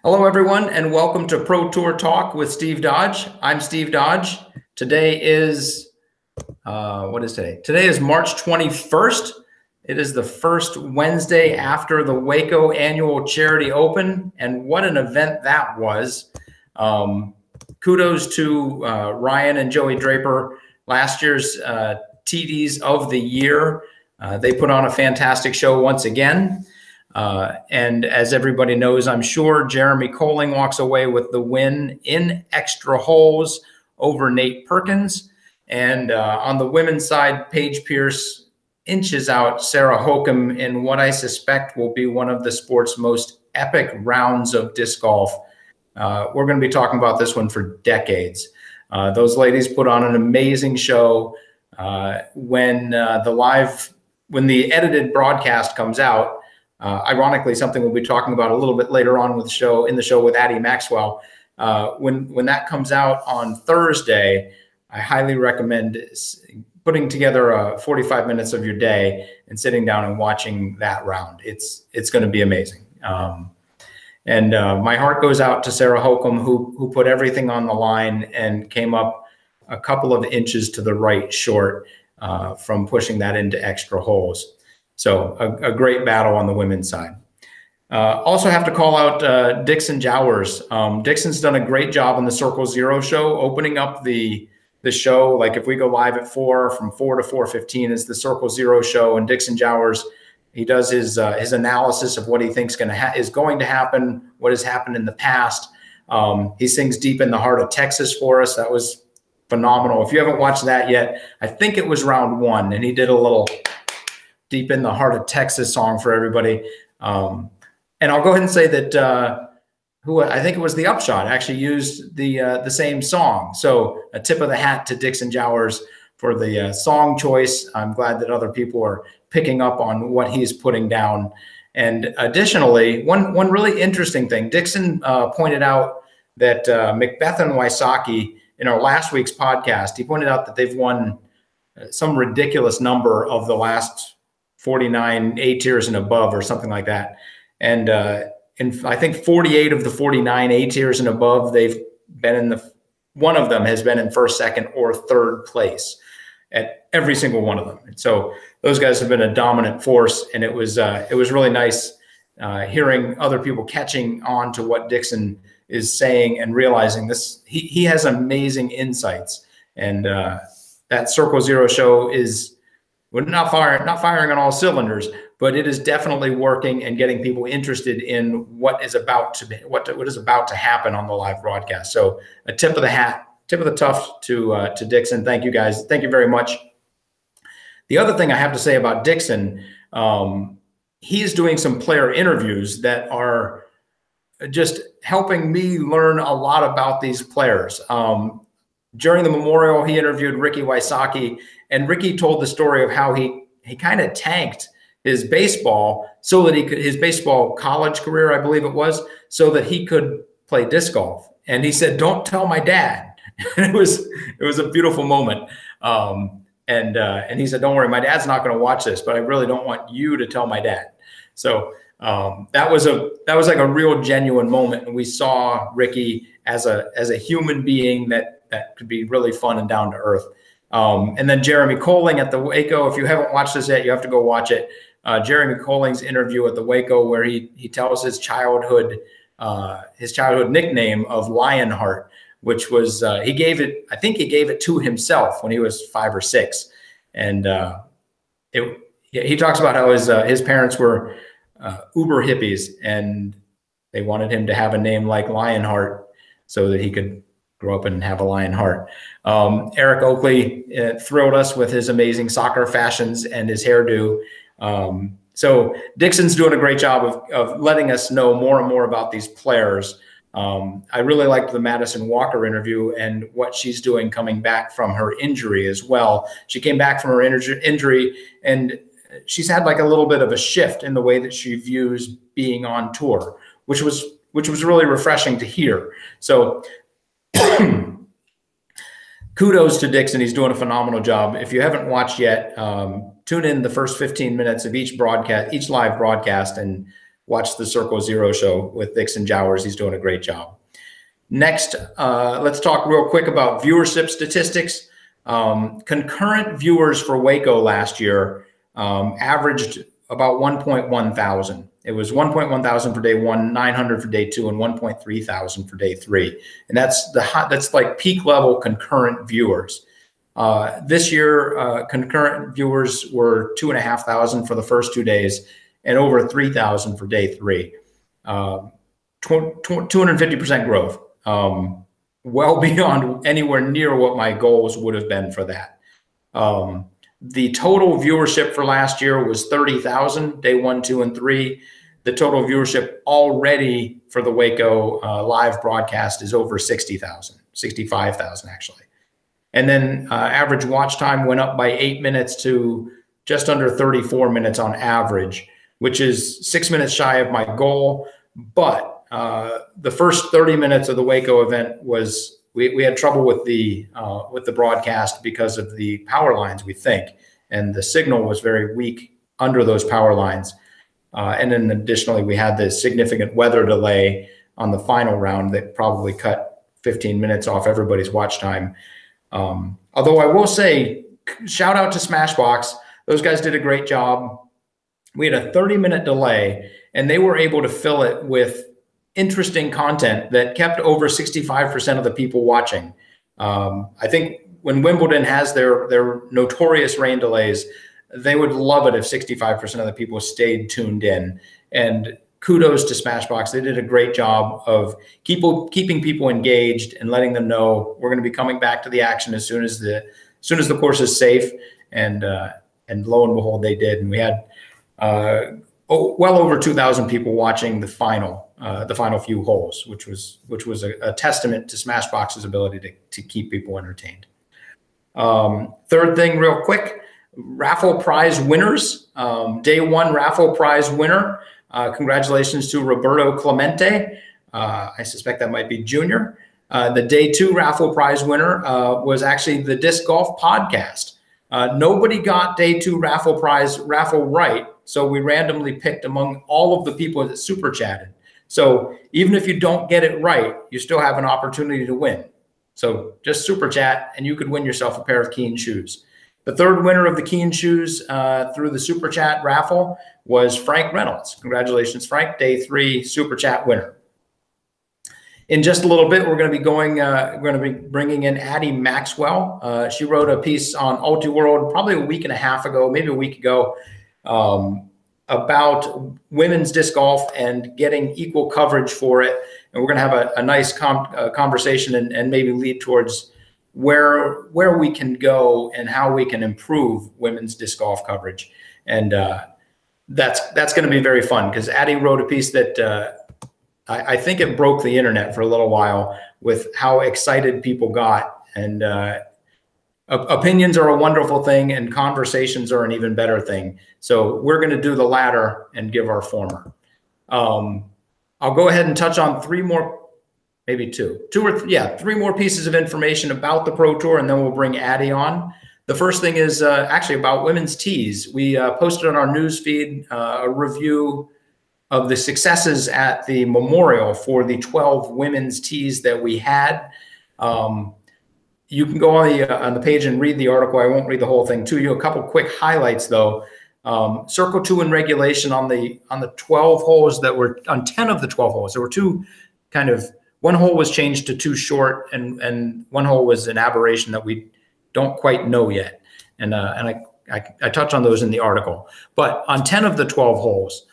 Hello, everyone, and welcome to Pro Tour Talk with Steve Dodge. I'm Steve Dodge. Today is, what is today? Today is March 21st. It is the first Wednesday after the Waco Annual Charity Open, and what an event that was. Kudos to Ryan and Joey Draper, last year's TDs of the year. They put on a fantastic show once again. And as everybody knows, I'm sure, Jeremy Colling walks away with the win in extra holes over Nate Perkins. And on the women's side, Paige Pierce inches out Sarah Hokum in what I suspect will be one of the sport's most epic rounds of disc golf. We're going to be talking about this one for decades. Those ladies put on an amazing show. When the edited broadcast comes out, ironically, something we'll be talking about a little bit later on with the show with Addie Maxwell. When that comes out on Thursday, I highly recommend putting together 45 minutes of your day and sitting down and watching that round. It's going to be amazing. And my heart goes out to Sarah Hokum, who put everything on the line and came up a couple of inches to the right short from pushing that into extra holes. So a great battle on the women's side. Also have to call out Dixon Jowers. Dixon's done a great job on the Circle Zero show, opening up the show. Like if we go live at 4, from 4 to 4:15 is the Circle Zero show, and Dixon Jowers, he does his analysis of what he thinks is going to happen, what has happened in the past. He sings Deep in the Heart of Texas for us. That was phenomenal. If you haven't watched that yet, I think it was round 1, and he did a little Deep in the Heart of Texas song for everybody. And I'll go ahead and say that I think it was the Upshot actually used the same song. So a tip of the hat to Dixon Jowers for the song choice. I'm glad that other people are picking up on what he's putting down. And additionally, one really interesting thing, Dixon pointed out that Macbeth and Wysocki, in our last week's podcast, he pointed out that they've won some ridiculous number of the last 49 A tiers and above or something like that. And I think 48 of the 49 A tiers and above, they've been one of them has been in first, second, or third place at every single one of them. And so those guys have been a dominant force, and it was really nice hearing other people catching on to what Dixon is saying and realizing this. He has amazing insights, and that Circle Zero show is not firing on all cylinders, but it is definitely working and getting people interested in what is about to happen on the live broadcast. So a tip of the hat, tip of the tuft to Dixon. Thank you guys. Thank you very much. The other thing I have to say about Dixon, he's doing some player interviews that are just helping me learn a lot about these players. During the Memorial, he interviewed Ricky Wysocki, and Ricky told the story of how he kind of tanked his baseball so that his baseball college career, I believe it was, so that he could play disc golf. And he said, "Don't tell my dad." And it was a beautiful moment. And he said, "Don't worry, my dad's not going to watch this, but I really don't want you to tell my dad." So that was like a real genuine moment, and we saw Ricky as a human being that could be really fun and down to earth. And then Jeremy Colling at the Waco. If you haven't watched this yet, you have to go watch it. Jeremy Colling's interview at the Waco, where he tells his childhood nickname of Lionheart, which was I think he gave it to himself when he was 5 or 6. And he talks about how his parents were uber hippies, and they wanted him to have a name like Lionheart so that he could grow up and have a lion heart. Eric Oakley thrilled us with his amazing soccer fashions and his hairdo. So Dixon's doing a great job of letting us know more and more about these players. I really liked the Madison Walker interview and what she's doing coming back from her injury as well. She came back from her injury, and she's had like a little bit of a shift in the way that she views being on tour, which was really refreshing to hear. So kudos to Dixon. He's doing a phenomenal job. If you haven't watched yet, tune in the first 15 minutes of each live broadcast, and watch the Circle Zero show with Dixon Jowers. He's doing a great job. Next, let's talk real quick about viewership statistics. Concurrent viewers for Waco last year averaged about 1.1 thousand. It was 1.1 thousand for day 1, 900 for day 2, and 1.3 thousand for day 3. And that's like peak level concurrent viewers. This year, concurrent viewers were 2,500 for the first 2 days, and over 3,000 for day 3. 250% growth. Well beyond anywhere near what my goals would have been for that. The total viewership for last year was 30,000, day 1, 2, and 3. The total viewership already for the Waco live broadcast is over 60,000, 65,000 actually. And then average watch time went up by 8 minutes to just under 34 minutes on average, which is 6 minutes shy of my goal. But the first 30 minutes of the Waco event was, we had trouble with the broadcast because of the power lines, we think, and the signal was very weak under those power lines. And then additionally, we had this significant weather delay on the final round that probably cut 15 minutes off everybody's watch time. Although I will say, shout out to Smashbox. Those guys did a great job. We had a 30-minute delay, and they were able to fill it with interesting content that kept over 65% of the people watching. I think when Wimbledon has their notorious rain delays, they would love it if 65% of the people stayed tuned in. And kudos to Smashbox. They did a great job of keeping people engaged and letting them know we're going to be coming back to the action as soon as the course is safe. And lo and behold, they did. And we had well over 2,000 people watching the final few holes, which was a testament to Smashbox's ability to keep people entertained. Third thing, real quick, raffle prize winners. Day 1 raffle prize winner. Congratulations to Roberto Clemente. I suspect that might be Junior. The day 2 raffle prize winner was actually the Disc Golf Podcast. Nobody got day 2 raffle right, so we randomly picked among all of the people that super chatted. So even if you don't get it right, you still have an opportunity to win. So just super chat and you could win yourself a pair of Keen shoes. The third winner of the Keen shoes through the super chat raffle was Frank Reynolds. Congratulations, Frank, day 3 super chat winner. In just a little bit, we're going to be bringing in Addie Maxwell. She wrote a piece on Ultiworld probably a week and a half ago, maybe a week ago, about women's disc golf and getting equal coverage for it. And we're going to have a nice conversation and maybe lead towards where we can go and how we can improve women's disc golf coverage. And that's going to be very fun because Addie wrote a piece that I think it broke the internet for a little while with how excited people got. And opinions are a wonderful thing and conversations are an even better thing. So we're going to do the latter and give our former. I'll go ahead and touch on 3 more, maybe 2 or 3 more pieces of information about the Pro Tour, and then we'll bring Addie on. The first thing is actually about women's tees. We posted on our news feed a review of the successes at the memorial for the 12 women's tees that we had. You can go on the page and read the article. I won't read the whole thing to you. A couple quick highlights though. Circle 2 in regulation on the 12 holes that were on 10 of the 12 holes. There were 2 one hole was changed to too short and one hole was an aberration that we don't quite know yet. And I touch on those in the article. But on 10 of the 12 holes,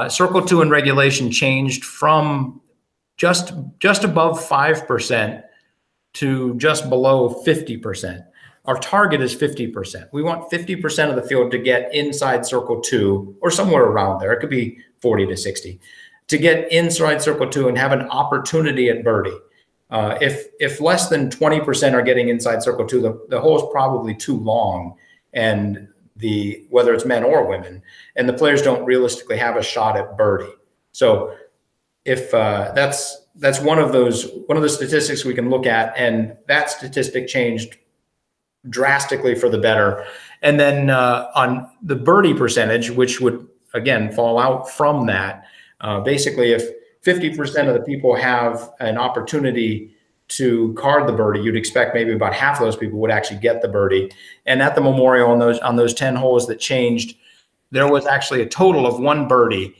Circle 2 in regulation changed from just above 5% to just below 50%. Our target is 50%. We want 50% of the field to get inside Circle 2 or somewhere around there. It could be 40 to 60 to get inside Circle 2 and have an opportunity at birdie. If less than 20% are getting inside Circle 2, the hole is probably too long, and whether it's men or women, and the players don't realistically have a shot at birdie. So if that's one of the statistics we can look at, and that statistic changed drastically for the better. And then on the birdie percentage, which would again fall out from that, Basically, if 50% of the people have an opportunity to card the birdie, you'd expect maybe about half of those people would actually get the birdie. And at the Memorial, on those 10 holes that changed, there was actually a total of 1 birdie,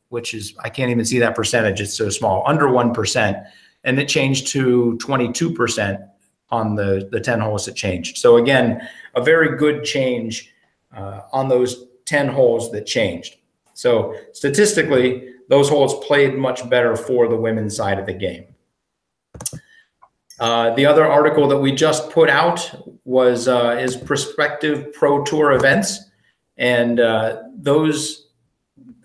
which is, I can't even see that percentage. It's so small, under 1%. And it changed to 22% on the 10 holes that changed. So again, a very good change on those 10 holes that changed. So statistically, those holes played much better for the women's side of the game. The other article that we just put out was is Prospective Pro Tour events, and those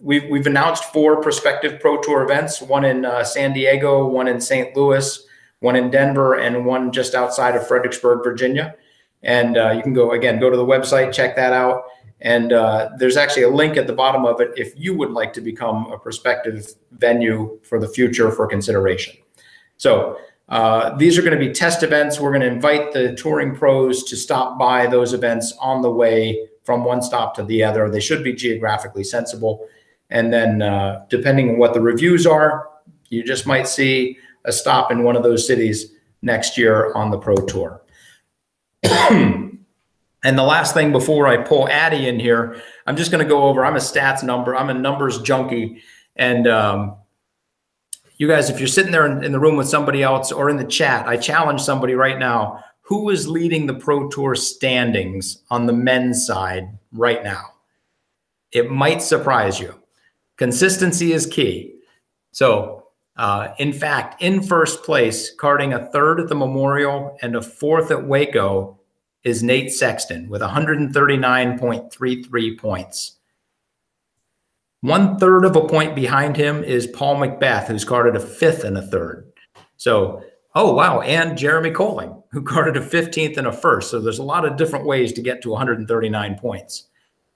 we've announced 4 Prospective Pro Tour events: one in San Diego, one in St. Louis, one in Denver, and one just outside of Fredericksburg, Virginia. And you can go to the website, check that out. And there's actually a link at the bottom of it if you would like to become a prospective venue for the future for consideration. So these are going to be test events. We're going to invite the touring pros to stop by those events on the way from one stop to the other. They should be geographically sensible. And then depending on what the reviews are, you just might see a stop in one of those cities next year on the Pro Tour. And the last thing before I pull Addie in here, I'm just going to go over, I'm a numbers junkie. And you guys, if you're sitting there in the room with somebody else or in the chat, I challenge somebody right now, who is leading the Pro Tour standings on the men's side right now? It might surprise you. Consistency is key. So in fact, in first place, carding a 3rd at the Memorial and a 4th at Waco, is Nate Sexton with 139.33 points. 1/3 of a point behind him is Paul Macbeth, who's carded a 5th and a 3rd. So, oh, wow. And Jeremy Coling, who carded a 15th and a 1st. So there's a lot of different ways to get to 139 points.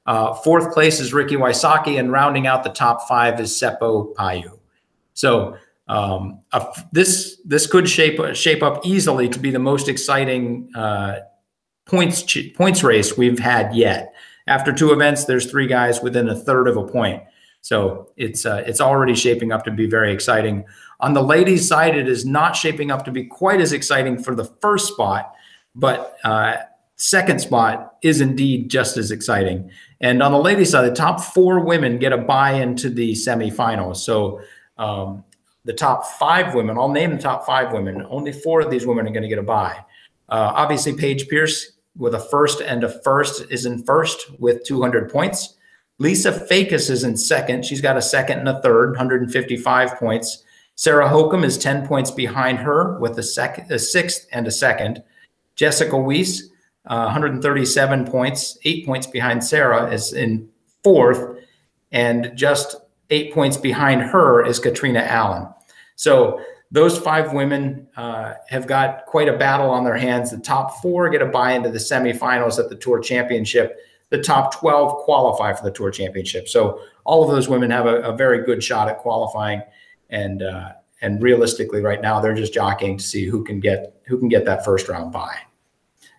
4th place is Ricky Wysocki, and rounding out the top 5 is Seppo Payu. So this could shape up easily to be the most exciting points race we've had yet. After 2 events, there's 3 guys within a 1/3 of a point. So it's already shaping up to be very exciting. On the ladies' side, it is not shaping up to be quite as exciting for the first spot, but second spot is indeed just as exciting. And on the ladies' side, the top 4 women get a bye into the semifinals. So the top 5 women, I'll name the top 5 women. Only 4 of these women are going to get a bye. Obviously, Paige Pierce with a 1st and a 1st is in 1st with 200 points. Lisa Fakis is in 2nd. She's got a 2nd and a 3rd, 155 points. Sarah Hokum is 10 points behind her with a 6th and a 2nd. Jessica Weiss, 137 points, 8 points behind Sarah, is in 4th. And just 8 points behind her is Katrina Allen. So those 5 women have got quite a battle on their hands. The top 4 get a bye into the semifinals at the Tour Championship. The top 12 qualify for the Tour Championship. So all of those women have a very good shot at qualifying. And realistically, right now, they're just jockeying to see who can get that first round bye.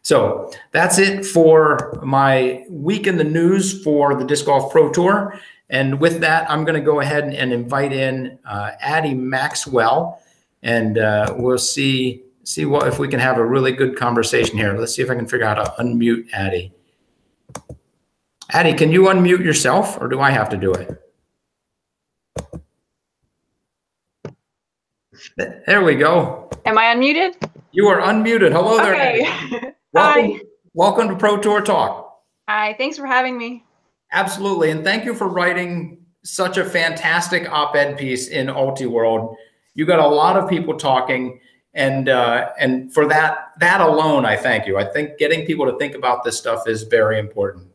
So that's it for my week in the news for the Disc Golf Pro Tour. And with that, I'm going to go ahead and invite in Addie Maxwell. And we'll see if we can have a really good conversation here. Let's see if I can figure out how to unmute Addie. Addie, can you unmute yourself, or do I have to do it? There we go. Am I unmuted? You are unmuted. Hello there. Okay. Hi. Welcome to Pro Tour Talk. Hi. Thanks for having me. Absolutely, and thank you for writing such a fantastic op-ed piece in UltiWorld. You got a lot of people talking, and for that alone, I thank you. I think getting people to think about this stuff is very important.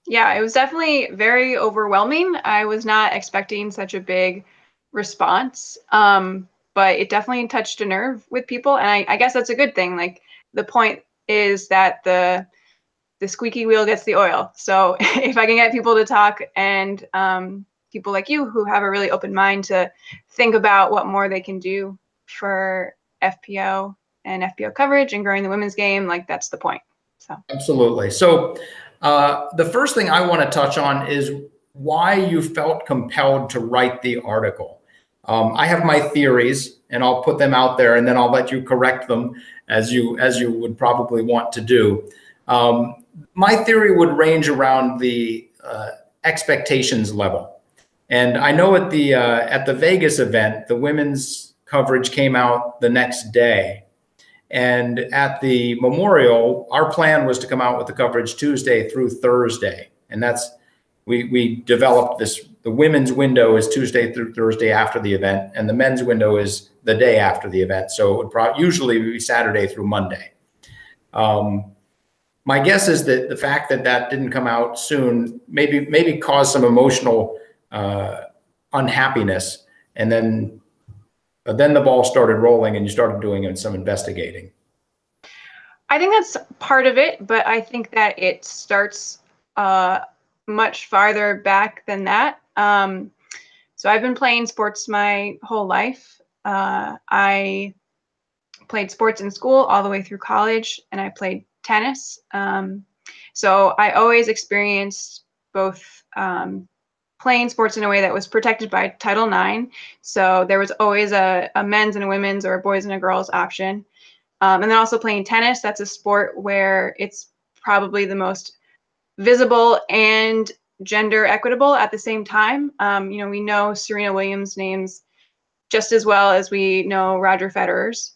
Yeah, it was definitely very overwhelming. I was not expecting such a big response, but it definitely touched a nerve with people, and I guess that's a good thing. Like, the point is that the squeaky wheel gets the oil. So if I can get people to talk, and people like you who have a really open mind to think about what more they can do for FPO and FPO coverage and growing the women's game, like, that's the point. So absolutely. So the first thing I want to touch on is why you felt compelled to write the article. I have my theories, and I'll put them out there, and then I'll let you correct them as you would probably want to do. My theory would range around the expectations level. And I know at the Vegas event, the women's coverage came out the next day. And at the Memorial, our plan was to come out with the coverage Tuesday through Thursday. And that's, we developed this, the women's window is Tuesday through Thursday after the event, and the men's window is the day after the event. So it would usually be Saturday through Monday. My guess is that the fact that that didn't come out soon maybe caused some emotional unhappiness, and then the ball started rolling and you started doing some investigating. I think that's part of it, but I think that it starts much farther back than that. So I've been playing sports my whole life. I played sports in school all the way through college, and I played tennis. So I always experienced both playing sports in a way that was protected by Title IX. So there was always a men's and a women's or a boys and a girls option. And then also playing tennis, that's a sport where it's probably the most visible and gender equitable at the same time. You know, we know Serena Williams' names just as well as we know Roger Federer's.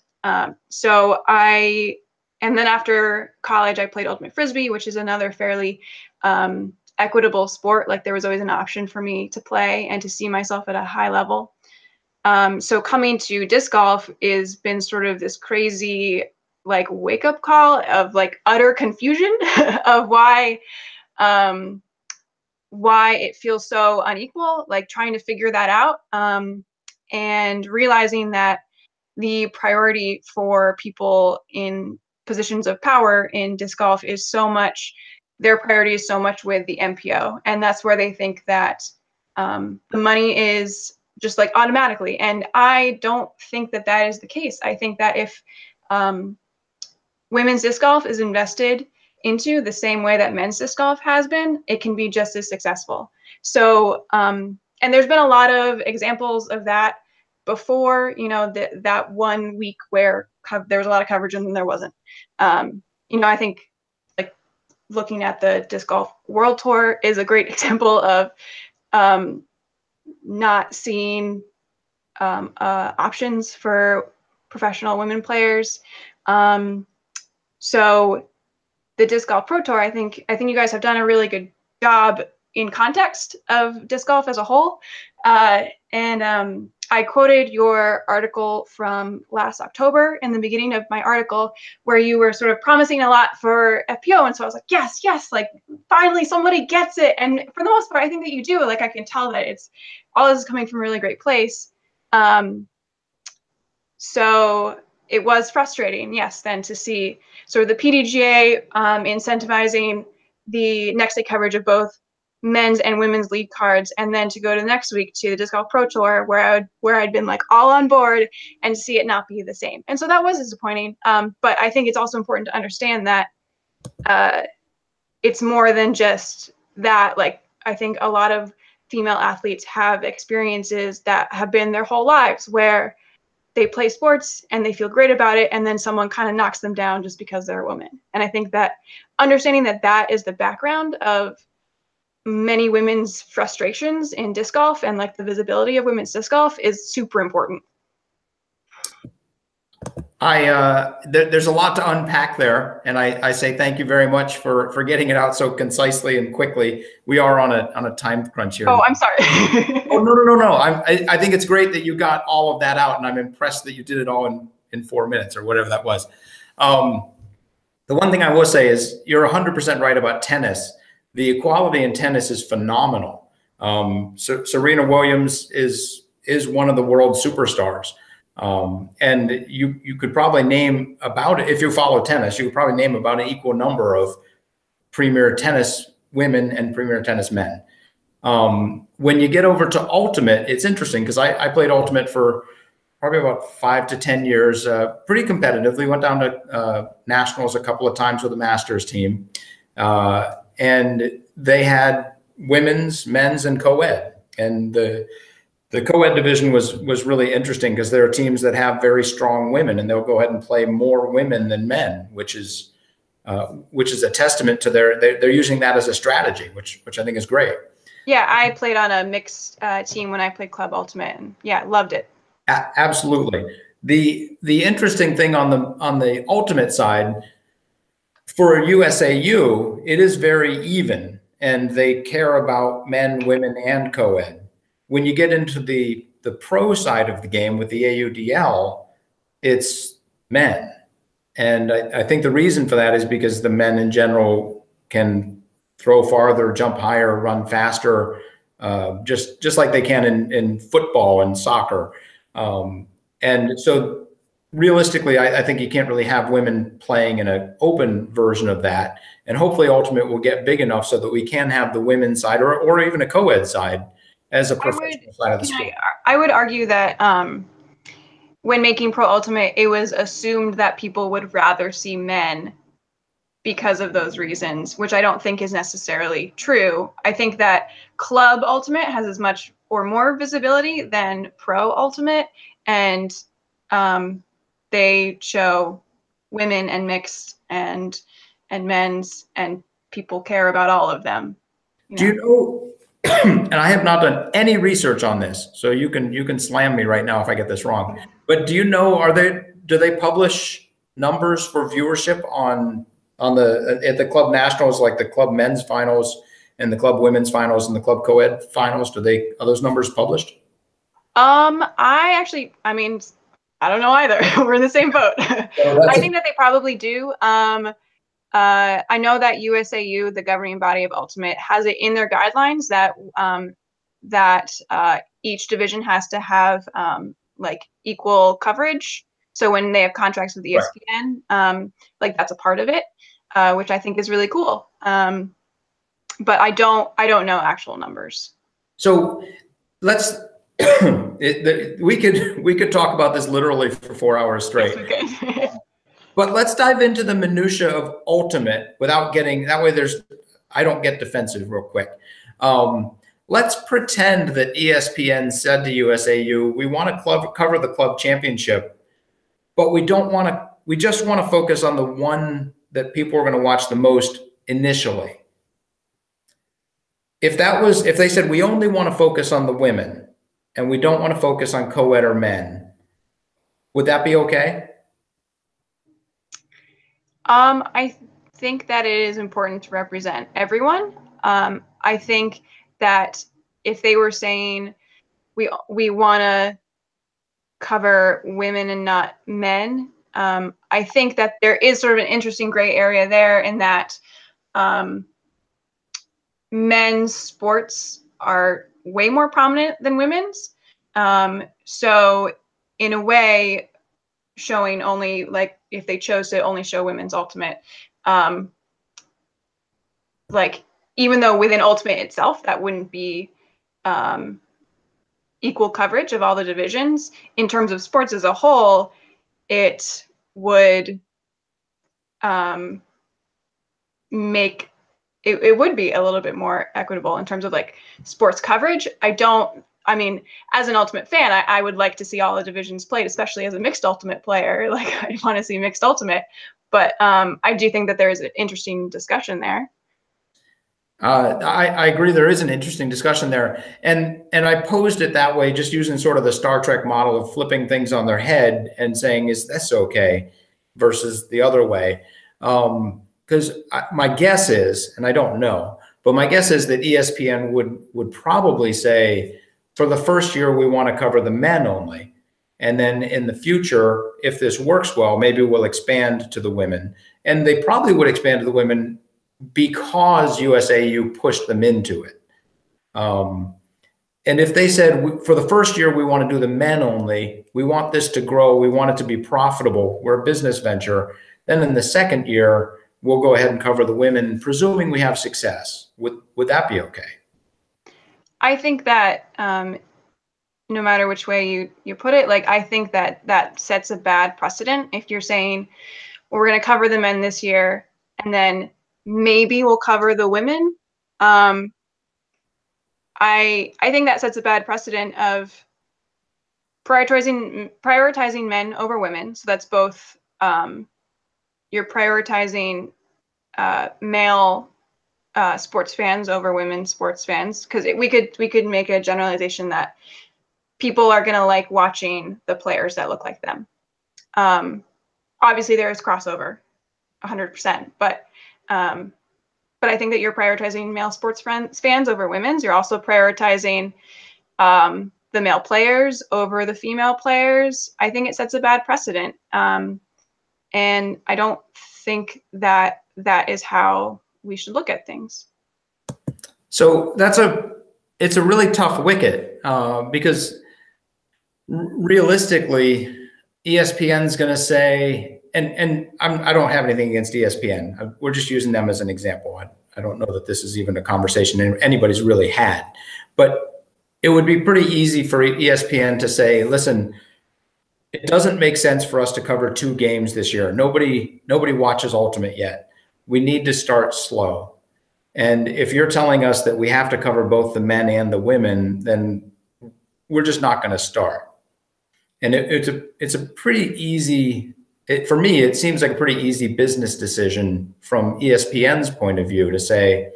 And then after college, I played ultimate frisbee, which is another fairly equitable sport. Like, there was always an option for me to play and to see myself at a high level. So coming to disc golf has been sort of this crazy, like, wake up call of like utter confusion of why it feels so unequal, like trying to figure that out, and realizing that the priority for people in positions of power in disc golf is so much, their priority is so much with the MPO, and that's where they think that the money is just like automatically. And I don't think that that is the case. I think that if women's disc golf is invested into the same way that men's disc golf has been, it can be just as successful. So, and there's been a lot of examples of that before, you know, that 1 week where there was a lot of coverage and then there wasn't. You know, I think like looking at the disc golf world tour is a great example of not seeing options for professional women players. So the disc golf pro tour, I think you guys have done a really good job in context of disc golf as a whole. And I quoted your article from last October in the beginning of my article, where you were sort of promising a lot for FPO. And so I was like, yes, like finally somebody gets it. And for the most part, I think that you do. Like, I can tell that it's all this is coming from a really great place. So it was frustrating, yes, then to see sort of the PDGA incentivizing the next day coverage of both men's and women's league cards, and then to go to the next week to the Disc Golf Pro Tour where I'd been like all on board, and see it not be the same. And so that was disappointing. But I think it's also important to understand that it's more than just that. Like, I think a lot of female athletes have experiences that have been their whole lives where they play sports and they feel great about it, and then someone kind of knocks them down just because they're a woman. And I think that understanding that that is the background of many women's frustrations in disc golf and like the visibility of women's disc golf is super important. There's a lot to unpack there, and I say thank you very much for getting it out so concisely and quickly. We are on a time crunch here. Oh, I'm sorry. Oh, no. I think it's great that you got all of that out, and I'm impressed that you did it all in 4 minutes or whatever that was. The one thing I will say is you're 100% right about tennis. The equality in tennis is phenomenal. Serena Williams is one of the world superstars. And you could probably name about, if you follow tennis, you could probably name about an equal number of premier tennis women and premier tennis men. When you get over to ultimate, it's interesting because I played ultimate for probably about 5 to 10 years, pretty competitively. Went down to nationals a couple of times with the Masters team. And they had women's, men's, and co-ed. And the co-ed division was really interesting because there are teams that have very strong women, and they'll go ahead and play more women than men, which is a testament to they're using that as a strategy, which I think is great. Yeah, I played on a mixed team when I played Club Ultimate, and yeah, loved it. Absolutely. The interesting thing on the Ultimate side, for USAU, it is very even, and they care about men, women, and co-ed. When you get into the pro side of the game with the AUDL, it's men. And I think the reason for that is because the men in general can throw farther, jump higher, run faster, just like they can in football and soccer. And so realistically, I think you can't really have women playing in an open version of that. And hopefully Ultimate will get big enough so that we can have the women's side or even a co-ed side as a professional side of the sport. I would argue that when making Pro Ultimate, it was assumed that people would rather see men because of those reasons, which I don't think is necessarily true. I think that Club Ultimate has as much or more visibility than Pro Ultimate, and they show women and mixed and men's, and people care about all of them. Do you know, and I have not done any research on this, so you can slam me right now if I get this wrong, but do you know, do they publish numbers for viewership at the club nationals, like the club men's finals and the club women's finals and the club co-ed finals? Are those numbers published? I mean, I don't know either. We're in the same boat. I think that they probably do. I know that USAU, the governing body of Ultimate, has it in their guidelines that each division has to have like equal coverage. So when they have contracts with ESPN, like that's a part of it, which I think is really cool. But I don't know actual numbers. So let's we could talk about this literally for 4 hours straight. But let's dive into the minutia of Ultimate without getting, that way I don't get defensive real quick. Let's pretend that ESPN said to USAU, we want to cover the club championship, but we just want to focus on the one that people are going to watch the most initially. If they said we only want to focus on the women and we don't want to focus on co-ed or men, would that be okay? I think that it is important to represent everyone. I think that if they were saying we want to cover women and not men, I think that there is sort of an interesting gray area there in that men's sports are way more prominent than women's. So in a way, showing only, like if they chose to only show women's Ultimate, like even though within Ultimate itself that wouldn't be equal coverage of all the divisions, in terms of sports as a whole, it would make it would be a little bit more equitable in terms of like sports coverage. I mean, as an Ultimate fan, I would like to see all the divisions played, especially as a mixed Ultimate player. Like I want to see mixed Ultimate, but I do think that there is an interesting discussion there. I agree. There is an interesting discussion there. And I posed it that way, just using sort of the Star Trek model of flipping things on their head and saying, is this okay versus the other way? Because my guess is, and I don't know, but my guess is that ESPN would probably say, for the first year, we want to cover the men only. And then in the future, if this works well, maybe we'll expand to the women. And they probably would expand to the women because USAU pushed them into it. And if they said, for the first year, we want to do the men only, we want this to grow, we want it to be profitable, we're a business venture, then in the second year, we'll go ahead and cover the women, presuming we have success. Would that be okay? I think that no matter which way you put it, like I think that sets a bad precedent. If you're saying, well, we're going to cover the men this year, and then maybe we'll cover the women. I think that sets a bad precedent of prioritizing men over women. So that's both you're prioritizing male sports fans over women sports fans, because we could make a generalization that people are going to like watching the players that look like them. Obviously there is crossover 100%, but I think that you're prioritizing male sports fans over women's. You're also prioritizing the male players over the female players. I think it sets a bad precedent. And I don't think that that is how we should look at things. So it's a really tough wicket because realistically, ESPN's going to say, and I don't have anything against ESPN. We're just using them as an example. I don't know that this is even a conversation anybody's really had, but it would be pretty easy for ESPN to say, listen, it doesn't make sense for us to cover 2 games this year. Nobody watches Ultimate yet. We need to start slow. And if you're telling us that we have to cover both the men and the women, then we're just not going to start. And it's a pretty easy, for me, it seems like a pretty easy business decision from ESPN's point of view to say,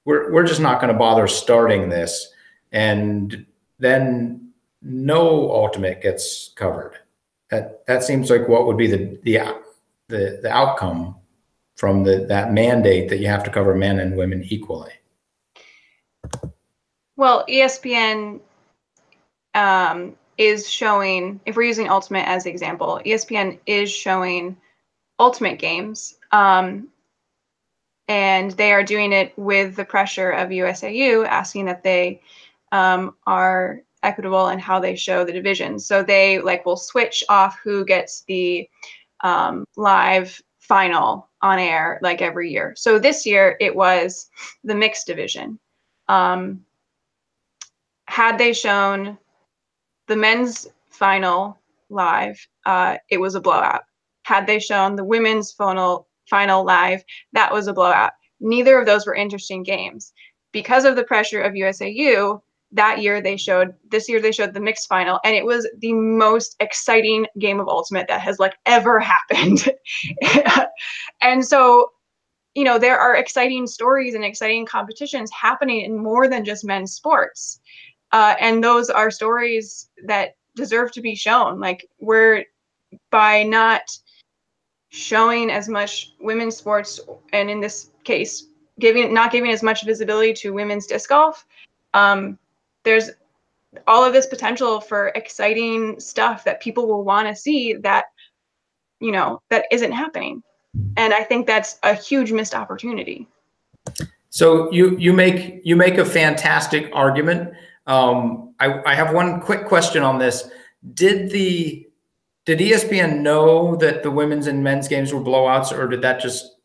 we're just not going to bother starting this. And then no Ultimate gets covered. That seems like what would be the outcome from that mandate that you have to cover men and women equally. Well, ESPN is showing, if we're using Ultimate as an example, ESPN is showing Ultimate games, and they are doing it with the pressure of USAU asking that they are equitable in how they show the divisions. So they will switch off who gets the live final on air every year. So this year it was the mixed division. Had they shown the men's final live, it was a blowout. Had they shown the women's final live, that was a blowout. Neither of those were interesting games. Because of the pressure of USAU, this year they showed the mixed final, and it was the most exciting game of Ultimate that has ever happened. And so, there are exciting stories and exciting competitions happening in more than just men's sports. And those are stories that deserve to be shown. We're, by not showing as much women's sports, and in this case, not giving as much visibility to women's disc golf, there's all of this potential for exciting stuff that people will want to see that, that isn't happening. And I think that's a huge missed opportunity. So you make a fantastic argument. I have one quick question on this. Did ESPN know that the women's and men's games were blowouts, or did that just,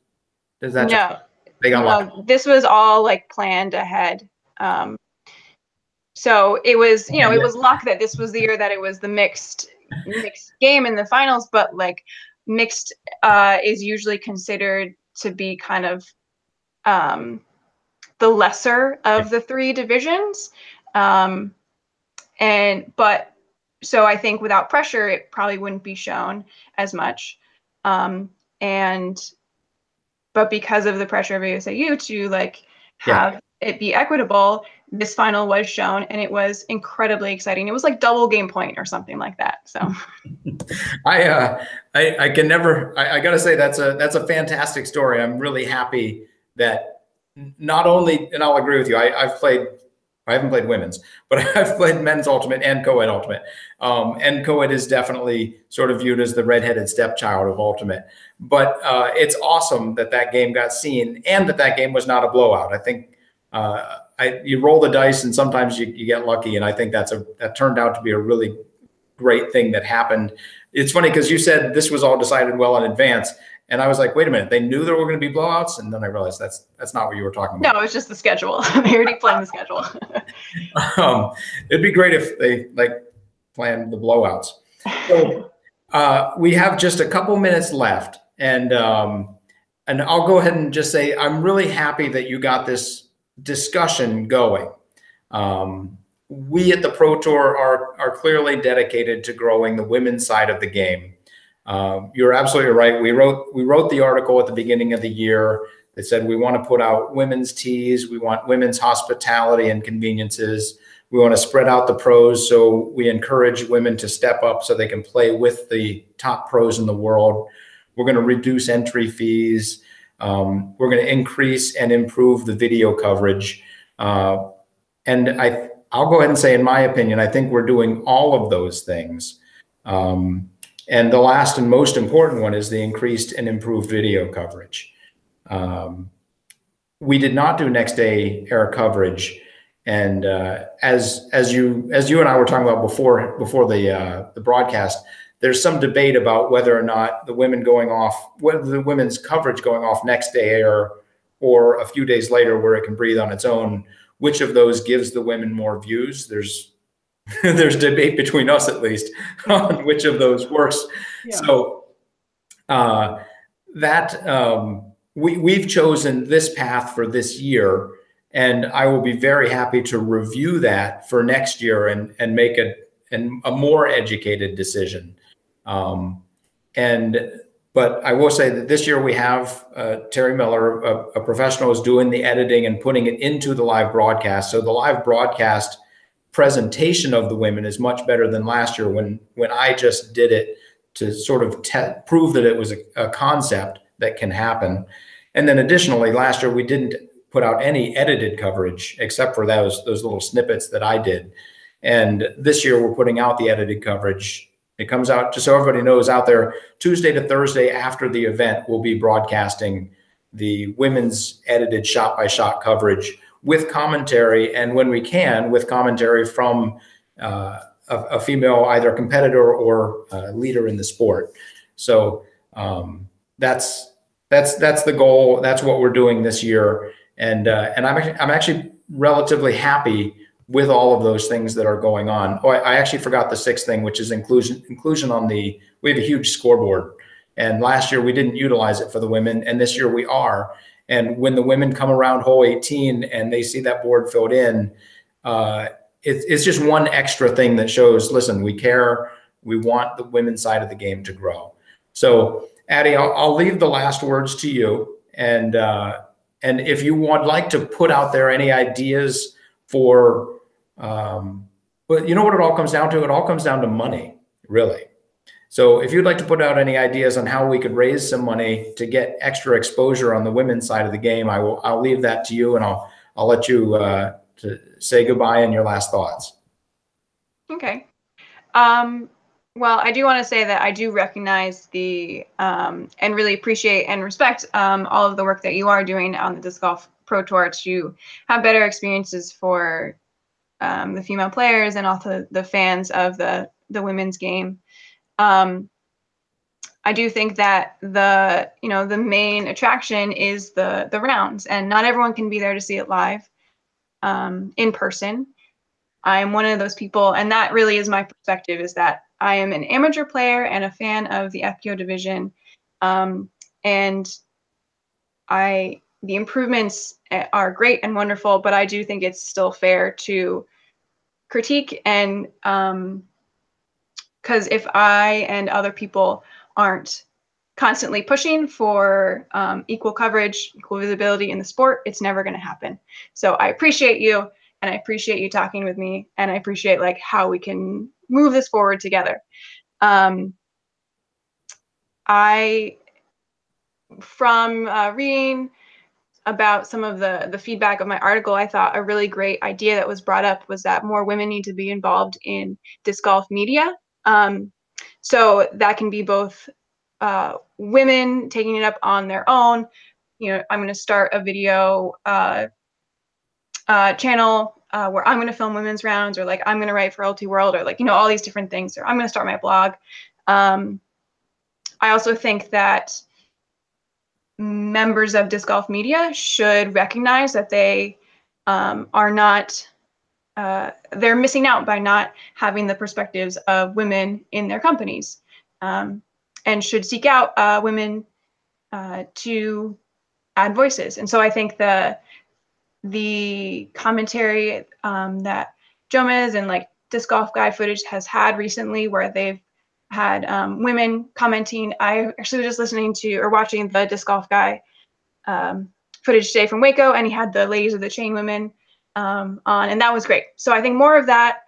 they got lucky? This was all planned ahead. So it was, it was luck that this was the year that it was the mixed game in the finals, but mixed is usually considered to be kind of the lesser of the 3 divisions. So I think without pressure, it probably wouldn't be shown as much. But because of the pressure of ASAU to have it be equitable, this final was shown, and it was incredibly exciting. It was double game point or something like that. So I gotta say that's a fantastic story. I'm really happy that not only, and I'll agree with you, I haven't played women's, but I've played men's Ultimate and co-ed Ultimate. And co-ed is definitely sort of viewed as the redheaded stepchild of Ultimate. But it's awesome that game got seen, and that game was not a blowout. I think you roll the dice, and sometimes you get lucky, and I think that turned out to be a really great thing that happened. It's funny because you said this was all decided well in advance, and I was like, wait a minute, they knew there were going to be blowouts, and then I realized that's not what you were talking about. No, it's just the schedule. They already planned the schedule. It'd be great if they planned the blowouts. So we have just a couple minutes left, and I'll go ahead and just say I'm really happy that you got this discussion going. We at the Pro Tour are clearly dedicated to growing the women's side of the game. You're absolutely right. We wrote the article at the beginning of the year that said we want to put out women's teas, we want women's hospitality and conveniences. We want to spread out the pros, so we encourage women to step up so they can play with the top pros in the world. We're going to reduce entry fees. We're going to increase and improve the video coverage. And I'll go ahead and say, in my opinion, I think we're doing all of those things. And the last and most important one is the increased and improved video coverage. We did not do next day air coverage. And as you and I were talking about before the broadcast, there's some debate about whether or not whether the women's coverage going off next day air or a few days later where it can breathe on its own, which of those gives the women more views. There's debate between us, at least, on which of those works. Yeah. So we've chosen this path for this year, and I will be very happy to review that for next year and make a more educated decision. But I will say that this year we have Terry Miller, a professional, is doing the editing and putting it into the live broadcast. So the live broadcast presentation of the women is much better than last year when I just did it to sort of prove that it was a concept that can happen. And then additionally, last year we didn't put out any edited coverage except for those little snippets that I did. And this year we're putting out the edited coverage. It comes out, just so everybody knows out there, Tuesday to Thursday after the event, we'll be broadcasting the women's edited shot-by-shot coverage with commentary, and when we can, with commentary from a female, either competitor or leader in the sport. So that's the goal. That's what we're doing this year, and I'm actually relatively happy with all of those things that are going on. Oh, I actually forgot the sixth thing, which is inclusion on we have a huge scoreboard. And last year we didn't utilize it for the women, and this year we are. And when the women come around hole 18 and they see that board filled in, it's just one extra thing that shows, listen, we care. We want the women's side of the game to grow. So Addie, I'll leave the last words to you. And if you would like to put out there any ideas for, but you know what it all comes down to? It all comes down to money, really. So if you'd like to put out any ideas on how we could raise some money to get extra exposure on the women's side of the game, I'll leave that to you, and I'll let you to say goodbye and your last thoughts. Okay. Well, I do want to say that I do recognize and really appreciate and respect all of the work that you are doing on the Disc Golf Pro Tour to have better experiences for the female players and also the fans of the women's game. I do think that the main attraction is the rounds, and not everyone can be there to see it live in person. I'm one of those people, and that really is my perspective, is that I am an amateur player and a fan of the FPO division, and the improvements are great and wonderful, but I do think it's still fair to critique, and because if I and other people aren't constantly pushing for equal coverage, equal visibility in the sport, it's never going to happen. So I appreciate you, and I appreciate you talking with me, and I appreciate how we can move this forward together. From reading about some of the feedback of my article, I thought a really great idea that was brought up was that more women need to be involved in disc golf media. So that can be both women taking it up on their own. I'm going to start a video channel where I'm going to film women's rounds, or I'm going to write for LT World, or all these different things, or I'm going to start my blog. I also think that members of disc golf media should recognize that they are not, they're missing out by not having the perspectives of women in their companies, and should seek out women to add voices. And so I think the the commentary that Jomez and like Disc Golf Guy footage has had recently, where they've had women commenting. I actually was just listening to or watching the Disc Golf Guy footage today from Waco, and he had the Ladies of the Chain women on, and that was great. So I think more of that,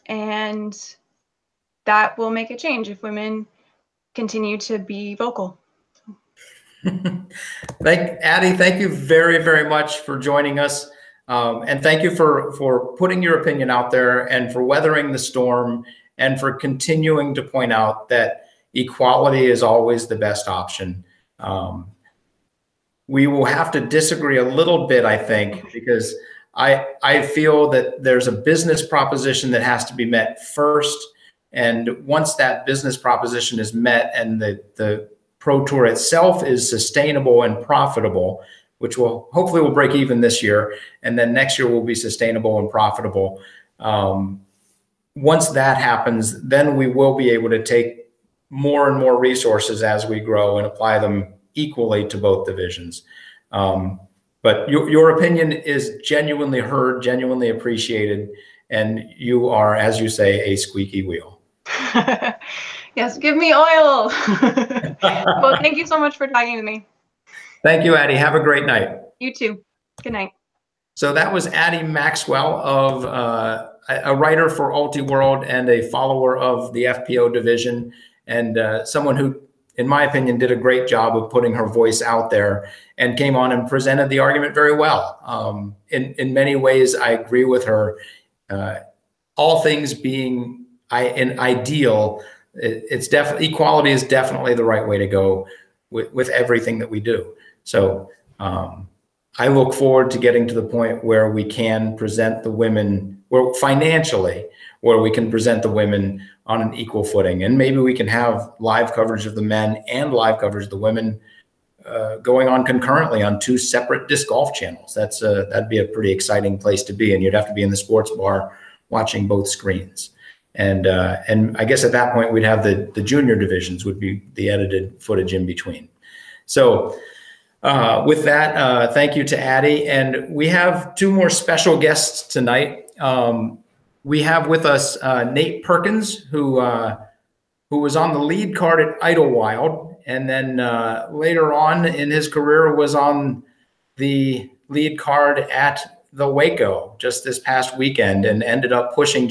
and that will make a change if women continue to be vocal. Addie, thank you very, very much for joining us. And thank you for putting your opinion out there and for weathering the storm and for continuing to point out that equality is always the best option. We will have to disagree a little bit, I think, because I feel that there's a business proposition that has to be met first. And once that business proposition is met and the Pro Tour itself is sustainable and profitable, which will hopefully will break even this year, and then next year will be sustainable and profitable. Once that happens, then we will be able to take more and more resources as we grow and apply them equally to both divisions. But your opinion is genuinely heard, genuinely appreciated, and you are, as you say, a squeaky wheel. Yes, give me oil. Well, thank you so much for talking with me. Thank you, Addie. Have a great night. You too. Good night. So that was Addie Maxwell, of a writer for Ultiworld and a follower of the FPO division, and someone who, in my opinion, did a great job of putting her voice out there and came on and presented the argument very well. In many ways, I agree with her. All things being ideal, it's definitely, equality is definitely the right way to go with everything that we do. So I look forward to getting to the point where we can present the women, where financially, where we can present the women on an equal footing. And maybe we can have live coverage of the men and live coverage of the women going on concurrently on 2 separate disc golf channels. That'd be a pretty exciting place to be. And you'd have to be in the sports bar watching both screens. And I guess at that point, we'd have the junior divisions would be the edited footage in between. So with that, thank you to Addie. And we have 2 more special guests tonight. We have with us Nate Perkins, who was on the lead card at Idlewild, and then later on in his career was on the lead card at the Waco just this past weekend, and ended up pushing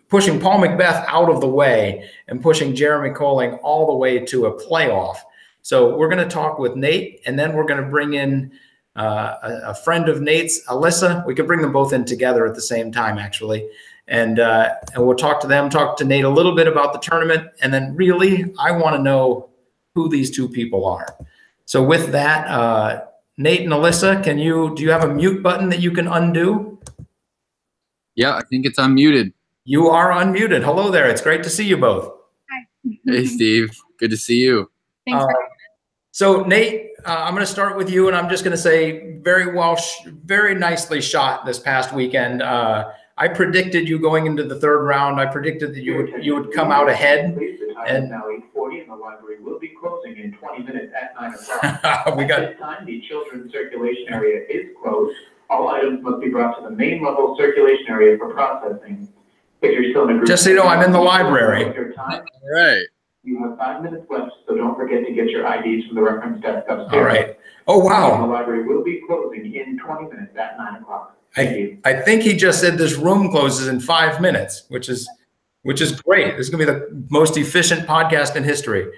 pushing Paul McBeth out of the way and pushing Jeremy Colling all the way to a playoff. So we're going to talk with Nate, and then we're going to bring in a friend of Nate's, Alyssa. We could bring them both in together at the same time, actually. And we'll talk to Nate a little bit about the tournament. And then really, I want to know who these 2 people are. So with that, Nate and Alyssa, do you have a mute button that you can undo? Yeah, I think it's unmuted. You are unmuted. Hello there. It's great to see you both. Hi. Hey, Steve. Good to see you. Thanks. So Nate, I'm going to start with you, and I'm just going to say very nicely shot this past weekend. I predicted you going into the 3rd round. I predicted that you would come out ahead. And now 8:40, and the library will be closing in 20 minutes at 9 o'clock. This time, the children's circulation area is closed. All items must be brought to the main level circulation area for processing. If you're still in a group, just so you know, I'm in the library. All right. You have 5 minutes left, so don't forget to get your IDs from the reference desk upstairs. All right. Oh, wow. The library will be closing in 20 minutes at 9 o'clock. I think he just said this room closes in 5 minutes, which is great. This is going to be the most efficient podcast in history.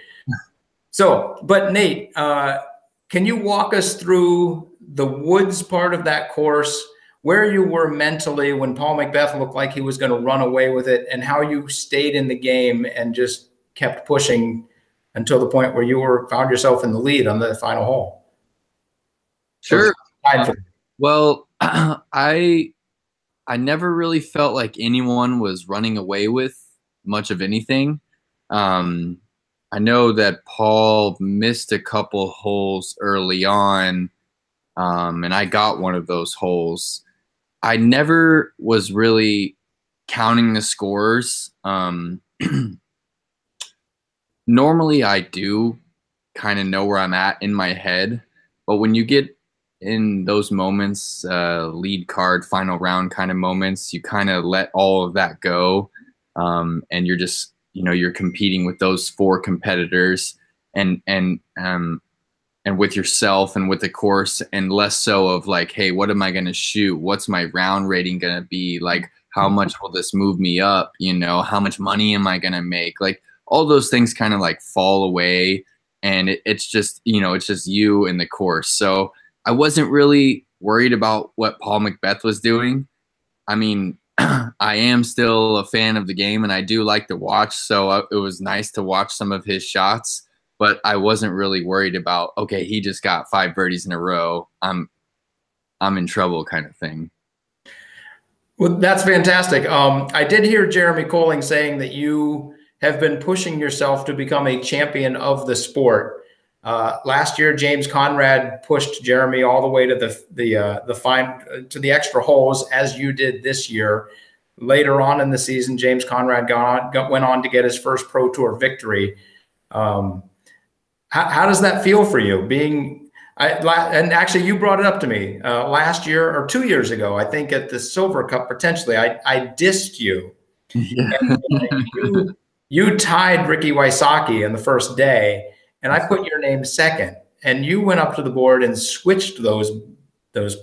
So, but Nate, can you walk us through the woods part of that course, where you were mentally when Paul McBeth looked like he was going to run away with it, and how you stayed in the game and just kept pushing until the point where you found yourself in the lead on the final hole? Sure. Well, I never really felt like anyone was running away with much of anything. I know that Paul missed a couple holes early on, and I got one of those holes. I never was really counting the scores. Normally I do kind of know where I'm at in my head, but when you get in those moments, lead card, final round kind of moments, you kind of let all of that go. And you're just, you're competing with those 4 competitors and with yourself and with the course, and less so of like, hey, what am I going to shoot? What's my round rating going to be? Like, how much will this move me up? How much money am I going to make? Like, all those things kind of like fall away, and it's just, it's just you and the course. So I wasn't really worried about what Paul Macbeth was doing. I mean, I am still a fan of the game and I do like to watch. So it was nice to watch some of his shots, but I wasn't really worried about, okay, he just got 5 birdies in a row, I'm in trouble kind of thing. Well, that's fantastic. I did hear Jeremy Colling saying that you have been pushing yourself to become a champion of the sport. Last year, James Conrad pushed Jeremy all the way to the extra holes, as you did this year. Later on in the season, James Conrad went on to get his first Pro Tour victory. How does that feel for you? And actually, you brought it up to me last year or 2 years ago, I think at the Silver Cup, potentially. I dissed you. Yeah. And you tied Ricky Wysocki in the first day, and I put your name second. And you went up to the board and switched those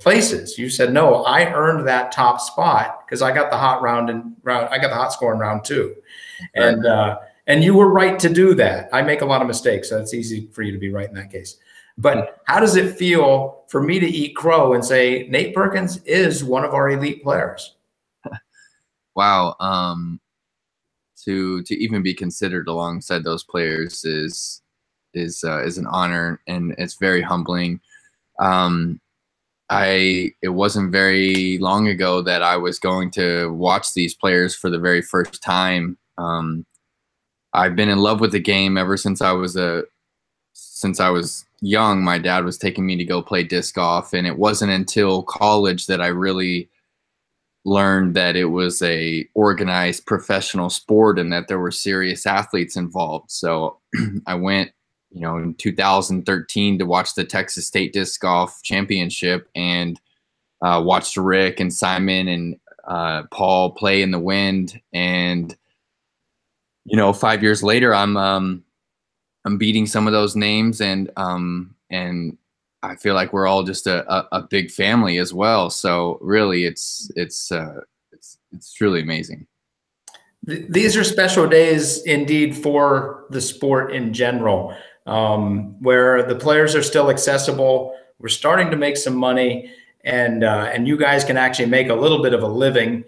places. You said, no, I earned that top spot because I got the hot I got the hot score in round 2. And you were right to do that. I make a lot of mistakes, so it's easy for you to be right in that case. But how does it feel for me to eat crow and say Nate Perkins is one of our elite players? Wow. To even be considered alongside those players is an honor, and it's very humbling. It wasn't very long ago that I was going to watch these players for the very first time. I've been in love with the game ever since I was young. My dad was taking me to go play disc golf, and it wasn't until college that I really learned that it was a organized professional sport and that there were serious athletes involved. So I went, in 2013 to watch the Texas State Disc Golf Championship, and watched Rick and Simon and Paul play in the wind. And 5 years later, I'm beating some of those names, and I feel like we're all just a big family as well. So really, it's truly amazing. These are special days indeed for the sport in general, where the players are still accessible. We're starting to make some money, and you guys can actually make a little bit of a living.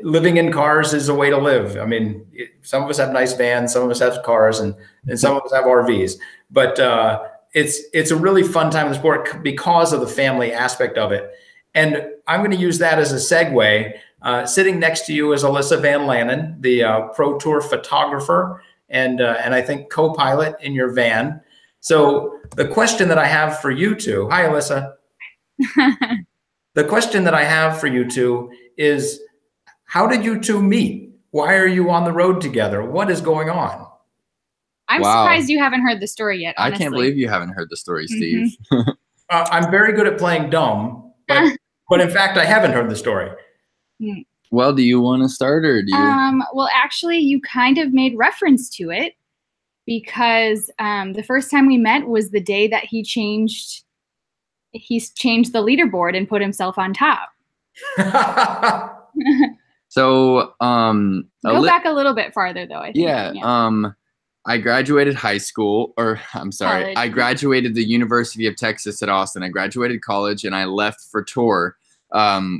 Living in cars is a way to live. I mean, some of us have nice vans, some of us have cars, and some of us have RVs. But it's a really fun time in the sport because of the family aspect of it. And I'm going to use that as a segue. Sitting next to you is Alyssa Van Lannen, the Pro Tour photographer, and I think co-pilot in your van. So the question that I have for you two, hi Alyssa. The question that I have for you two is, how did you two meet? Why are you on the road together? What is going on? I'm surprised you haven't heard the story yet, honestly. I can't believe you haven't heard the story, Steve. I'm very good at playing dumb, but in fact, I haven't heard the story. Well, do you want to start, or do you? Well, actually, you kind of made reference to it, because the first time we met was the day that he changed the leaderboard and put himself on top. So, go back a little bit farther, though. I think. Yeah. I graduated high school, or I'm sorry, college. I graduated the University of Texas at Austin. I graduated college, and I left for tour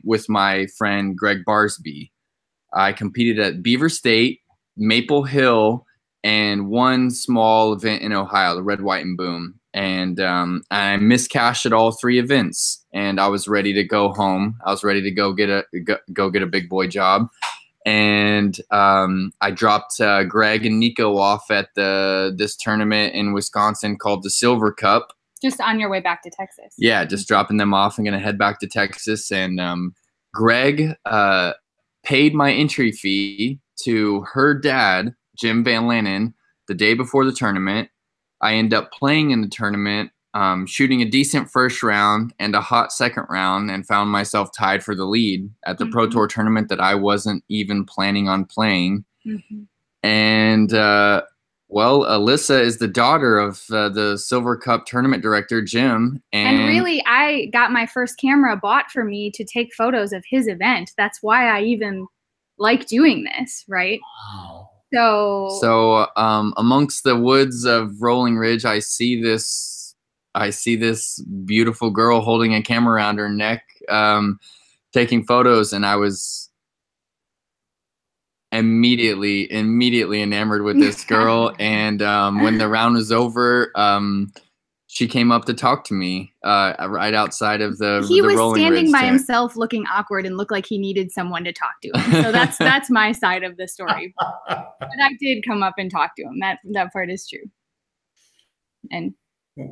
with my friend Greg Barsby. I competed at Beaver State, Maple Hill, and one small event in Ohio, the Red, White, and Boom. And I miscashed at all 3 events, and I was ready to go home. I was ready to go get a big boy job. And I dropped Greg and Nico off at this tournament in Wisconsin called the Silver Cup. Just on your way back to Texas. Yeah, just dropping them off. I'm going to head back to Texas. And Greg paid my entry fee to her dad, Jim Van Lannen, the day before the tournament. I end up playing in the tournament. shooting a decent first round and a hot second round, and found myself tied for the lead at the Pro Tour tournament that I wasn't even planning on playing. And well, Alyssa is the daughter of the Silver Cup tournament director, Jim. And really, I got my first camera bought for me to take photos of his event. That's why I even like doing this, right? Wow. So amongst the woods of Rolling Ridge, I see this beautiful girl holding a camera around her neck, taking photos, and I was immediately enamored with this girl. And when the round was over, she came up to talk to me right outside of the He was Rolling standing Ridge by tent. himself, looking awkward and looked like he needed someone to talk to him. So that's my side of the story. But I did come up and talk to him. That part is true. And yeah,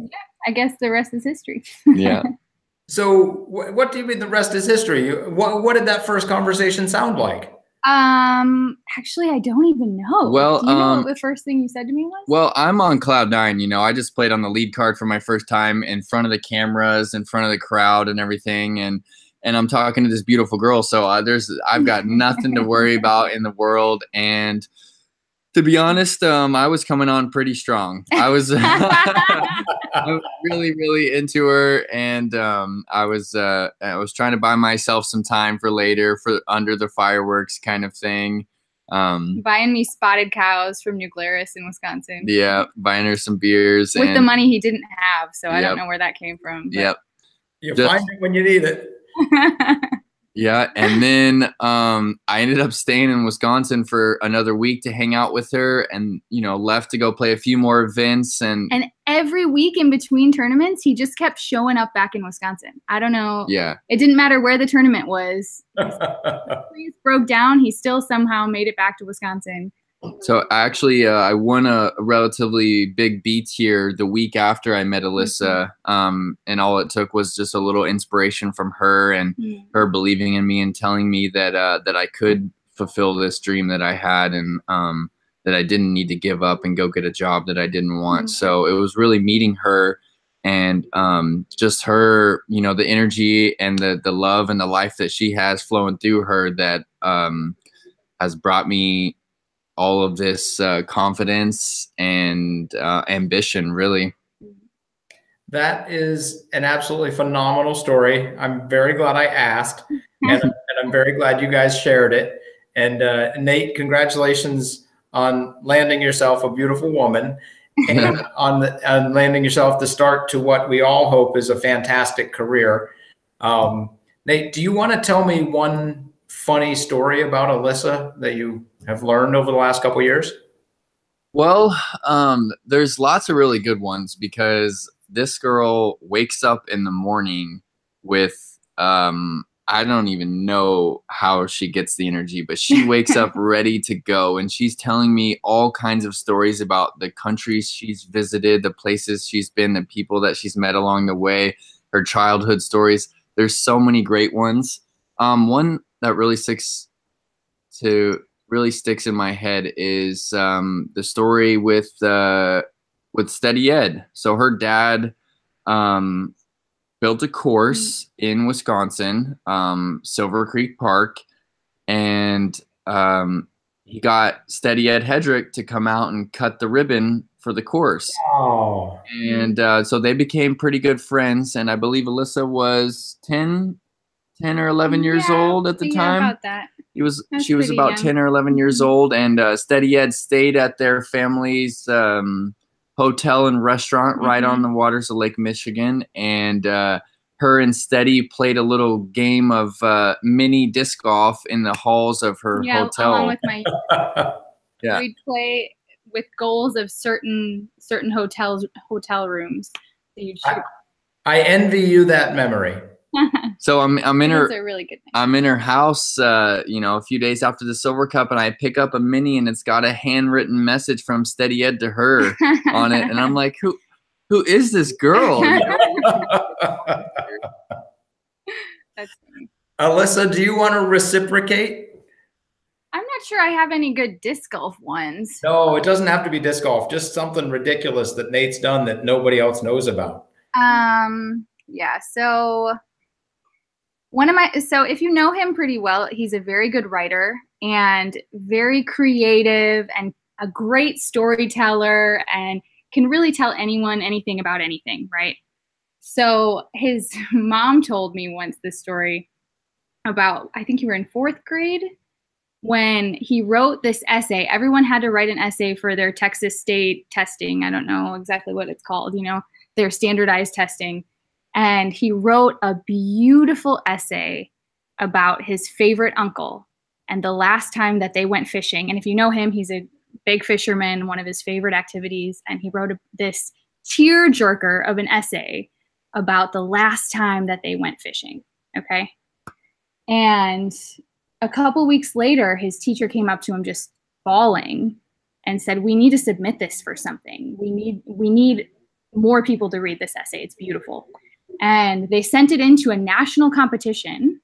I guess the rest is history. Yeah. So what do you mean the rest is history? What did that first conversation sound like? Actually, I don't even know. Well, do you know what the first thing you said to me was? Well, I'm on cloud nine. You know, I just played on the lead card for my first time in front of the cameras, in front of the crowd, and everything. And I'm talking to this beautiful girl, so I've got nothing to worry about in the world. And to be honest, I was coming on pretty strong. I was, I was really into her, and I was trying to buy myself some time for later, for under the fireworks kind of thing. Buying me spotted cows from New Glarus in Wisconsin. Yeah, buying her some beers with the money he didn't have, so I don't know where that came from. But. Yep. You find it when you need it. Yeah, and then I ended up staying in Wisconsin for another week to hang out with her, and left to go play a few more events. And every week in between tournaments, he just kept showing up back in Wisconsin. I don't know. Yeah, it didn't matter where the tournament was. He broke down. He still somehow made it back to Wisconsin. So actually, I won a relatively big beat here the week after I met Alyssa, and all it took was just a little inspiration from her and her believing in me and telling me that I could fulfill this dream that I had, and that I didn't need to give up and go get a job that I didn't want. So it was really meeting her and just her, the energy and the love and the life that she has flowing through her that has brought me all of this confidence and ambition, really. That is an absolutely phenomenal story. I'm very glad I asked, and I'm very glad you guys shared it. And Nate, congratulations on landing yourself a beautiful woman, and on landing yourself the start to what we all hope is a fantastic career. Nate, do you want to tell me one funny story about Alyssa that you have learned over the last couple of years? Well, there's lots of really good ones, because this girl wakes up in the morning with, I don't even know how she gets the energy, but she wakes up ready to go, and she's telling me all kinds of stories about the countries she's visited, the places she's been, the people that she's met along the way, her childhood stories. There's so many great ones. One that really sticks in my head is the story with Steady Ed. So her dad built a course in Wisconsin, Silver Creek Park, and he got Steady Ed Hedrick to come out and cut the ribbon for the course. Oh. And so they became pretty good friends, and I believe Alyssa was 10 or 11 years old at the time. About that. She was about young. 10 or 11 years old, and Steady Ed stayed at their family's hotel and restaurant right on the waters of Lake Michigan, and her and Steady played a little game of mini disc golf in the halls of her hotel. Along with my we'd play with goals of certain hotel rooms. So you'd shoot. I envy you that memory. So I'm in her. Those are really good things. I'm in her house, a few days after the Silver Cup, and I pick up a mini, and it's got a handwritten message from Steady Ed to her on it, and I'm like, who is this girl? That's funny. Alyssa, do you want to reciprocate? I'm not sure I have any good disc golf ones. No, it doesn't have to be disc golf. Just something ridiculous that Nate's done that nobody else knows about. Yeah. So so if you know him pretty well, he's a very good writer and very creative and a great storyteller and can really tell anyone anything about anything, right? So his mom told me once this story about, I think you were in 4th grade, when he wrote this essay. Everyone had to write an essay for their Texas state testing. I don't know exactly what it's called, you know, their standardized testing. And he wrote a beautiful essay about his favorite uncle and the last time that they went fishing. And if you know him, he's a big fisherman, one of his favorite activities. And he wrote this tearjerker of an essay about the last time that they went fishing. Okay. And a couple weeks later, his teacher came up to him just bawling and said, "We need to submit this for something. We need more people to read this essay. It's beautiful." And they sent it into a national competition.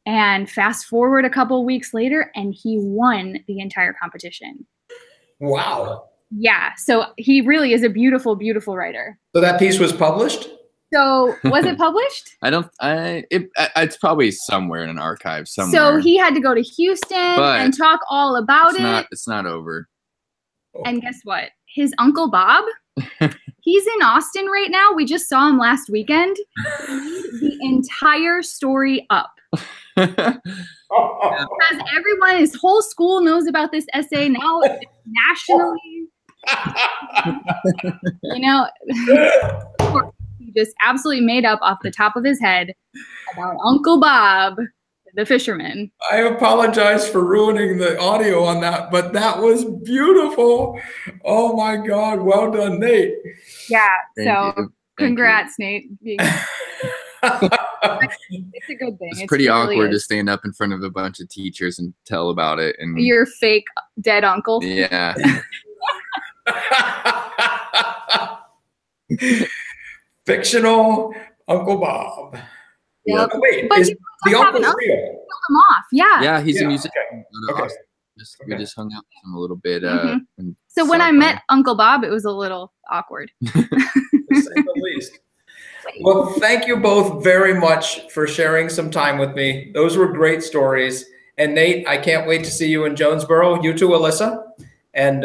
And fast forward a couple weeks later, and he won the entire competition. Wow. Yeah. So he really is a beautiful, beautiful writer. So that piece was published? So was it published? It's probably somewhere in an archive somewhere. So he had to go to Houston and talk all about it. It's not over. And guess what? His Uncle Bob, he's in Austin right now. We just saw him last weekend. He made the entire story up. Because everyone, his whole school knows about this essay now nationally. You know, he just absolutely made up off the top of his head about Uncle Bob, the fisherman. I apologize for ruining the audio on that, but that was beautiful. Oh my God. Well done, Nate. Yeah. So congrats, Nate. It's a good thing. It's pretty awkward to stand up in front of a bunch of teachers and tell about it. And your fake dead uncle. Yeah. Fictional Uncle Bob. Yep. Wait, but is the uncle's real? Killed him off. Yeah. Yeah, he's a musician. Okay. We just hung out with him a little bit. So when I met Uncle Bob, it was a little awkward. To say the least. Well, thank you both very much for sharing some time with me. Those were great stories. And Nate, I can't wait to see you in Jonesboro. You too, Alyssa. And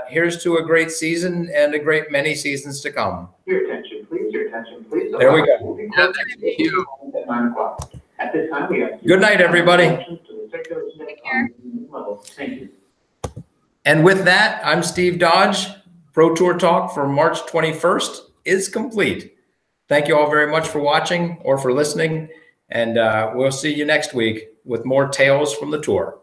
here's to a great season and a great many seasons to come. Your attention, please. Your attention, please. There we go. Yeah, thank you. At 9 o'clock. At this time, we have Good night, everybody. Take care. Thank you. And with that, I'm Steve Dodge. Pro Tour Talk for March 21st is complete. Thank you all very much for watching or for listening. And we'll see you next week with more tales from the tour.